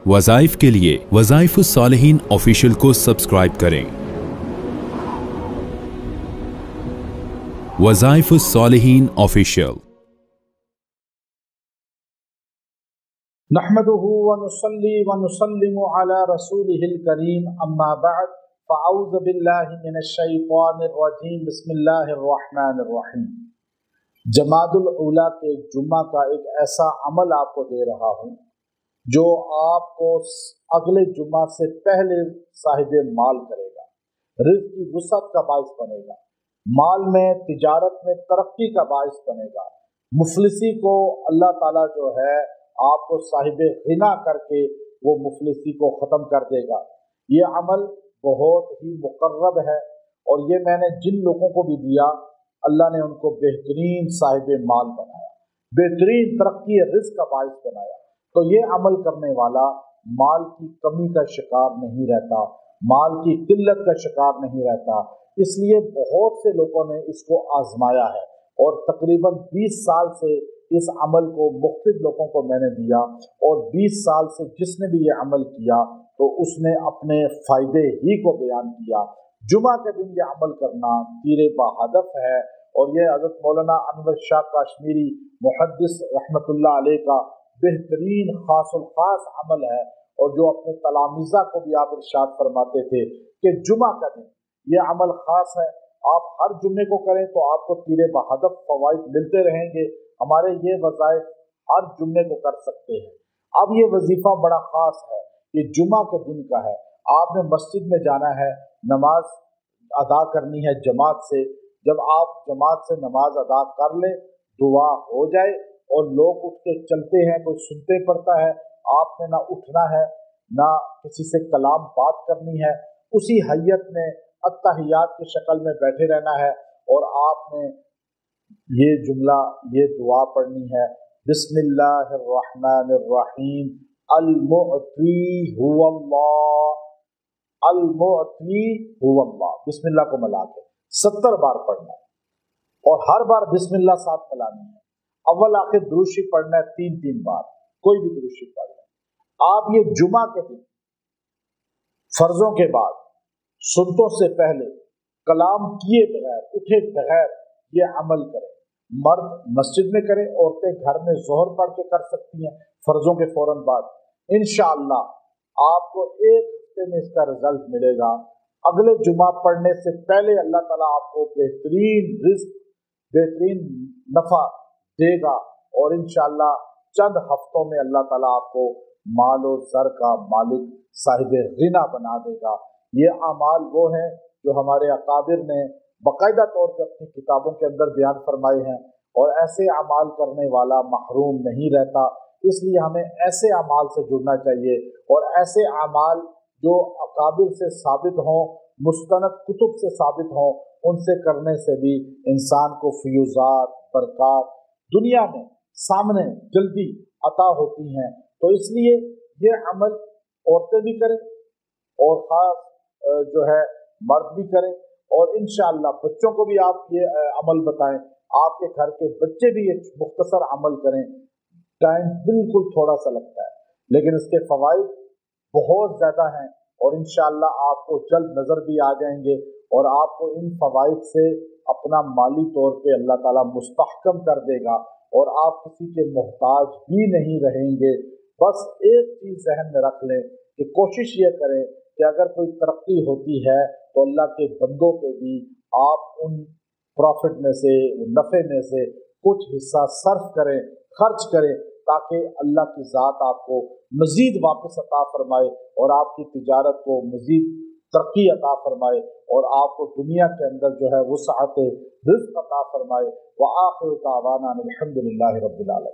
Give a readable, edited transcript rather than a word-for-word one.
वज़ाइफ के लिए वज़ाइफुस्सालिहीन ऑफिशियल को सब्सक्राइब करें। वज़ाइफुस्सालिहीन ऑफिशियल। नहमदुहु व नुसल्ली व नुसल्लिमु अला रसूलिहिल करीम, अम्मा बअद, फ़अऊज़ु बिल्लाहि मिनश शैतानिर रजीम, बिस्मिल्लाहिर रहमानिर रहीम। जमादुल ऊला के जुम्मा का एक ऐसा अमल आपको दे रहा हूँ जो आपको अगले जुम्मा से पहले साहिब माल करेगा, रिज़्क़ की वुसअत का बाइस बनेगा, माल में तिजारत में तरक्की का बाइस बनेगा। मुफलिसी को अल्लाह ताला जो है आपको साहिब गिना करके वो मुफलिसी को ख़त्म कर देगा। ये अमल बहुत ही मुक़र्रब है और ये मैंने जिन लोगों को भी दिया अल्लाह ने उनको बेहतरीन साहिब माल बनाया, बेहतरीन तरक्की रिज़्क़ का बाइस बनाया। तो ये अमल करने वाला माल की कमी का शिकार नहीं रहता, माल की किल्लत का शिकार नहीं रहता। इसलिए बहुत से लोगों ने इसको आजमाया है और तकरीबन 20 साल से इस अमल को मुख्तलिफ लोगों को मैंने दिया और 20 साल से जिसने भी ये अमल किया तो उसने अपने फ़ायदे ही को बयान किया। जुमा के दिन ये अमल करना तीरे बहदफ है और ये हज़रत मौलाना अनवर शाह कश्मीरी मुहद्दिस रहमतुल्लाह अलैह का बेहतरीन खासुल खास अमल है और जो अपने तलामीज़ा को भी आप इरशाद फरमाते थे कि जुमा का दिन ये अमल खास है, आप हर जुम्मे को करें तो आपको तीरे बहदफ फ़वाइद मिलते रहेंगे। हमारे ये वज़ाइफ हर जुम्मे को कर सकते हैं। अब ये वजीफ़ा बड़ा ख़ास है, ये जुमा के दिन का है। आपने मस्जिद में जाना है, नमाज अदा करनी है जमात से। जब आप जमात से नमाज अदा कर ले, दुआ हो जाए और लोग उठ के चलते हैं, कोई सुनते पड़ता है, आपने ना उठना है ना किसी से कलाम बात करनी है, उसी हैयत में अत्तहियात की शक्ल में बैठे रहना है और आपने ये जुमला ये दुआ पढ़नी है, बिस्मिल्लाहिर रहमानिर रहीम, अल-मुअती हुवल्लाह, अल-मुअती हुवल्लाह। बिस्मिल्लाह को मिला के 70 बार पढ़ना है और हर बार बिस्मिल्लाह साथ मिलानी है। अव्वल आखिर दुरूशी पढ़ना है 3-3 बार, कोई भी दुरूशी पढ़ लें। आप ये जुमा के दिन फर्जों के बाद, सुन्नतों से पहले, कलाम किए बगैर, उठे बगैर ये अमल करें। मर्द मस्जिद में करें, औरतें घर में ज़ोहर पढ़ के कर सकती हैं फर्जों के फौरन बाद। इंशाअल्लाह आपको एक हफ्ते में इसका रिजल्ट मिलेगा। अगले जुमा पढ़ने से पहले अल्लाह ताला आपको बेहतरीन रिज़्क़, बेहतरीन नफ़ा देगा और इंशाअल्लाह चंद हफ्तों में अल्लाह ताला आपको माल और ज़र का मालिक साहिब गिना बना देगा। ये अमाल वो हैं जो हमारे अकाबिर ने बाकायदा तौर पर अपनी किताबों के अंदर बयान फरमाए हैं और ऐसे अमाल करने वाला महरूम नहीं रहता। इसलिए हमें ऐसे अमाल से जुड़ना चाहिए और ऐसे अमाल जो अकाबिर से साबित हों, मुस्तनद कुतुब से साबित हों, उनसे करने से भी इंसान को फ्यूज़ात, बरक़ात दुनिया में सामने जल्दी अता होती हैं। तो इसलिए ये अमल औरतें भी करें और ख़ास जो है मर्द भी करें और इंशाअल्लाह बच्चों को भी आप ये अमल बताएं, आपके घर के बच्चे भी ये मुख्तसर अमल करें। टाइम बिल्कुल थोड़ा सा लगता है लेकिन इसके फ़वाइद बहुत ज़्यादा हैं और इंशाअल्लाह आपको जल्द नज़र भी आ जाएंगे और आपको इन फ़वाइद से अपना माली तौर पे अल्लाह ताला मुस्तहकम कर देगा और आप किसी के मोहताज भी नहीं रहेंगे। बस एक चीज़ ज़हन में रख लें कि कोशिश ये करें कि अगर कोई तरक्की होती है तो अल्लाह के बंदों पे भी आप उन प्रॉफिट में से, नफ़े में से कुछ हिस्सा सर्फ करें, खर्च करें ताकि अल्लाह की ज़ात आपको मज़ीद वापस अता फरमाए और आपकी तिजारत को मज़ीद तरक्की अता फरमाए और आपको दुनिया के अंदर जो है वुसअत रिज़्क़ अता फरमाए। व आखिरु दावाना अनिल हम्दुलिल्लाहि रब्बिल आलमीन।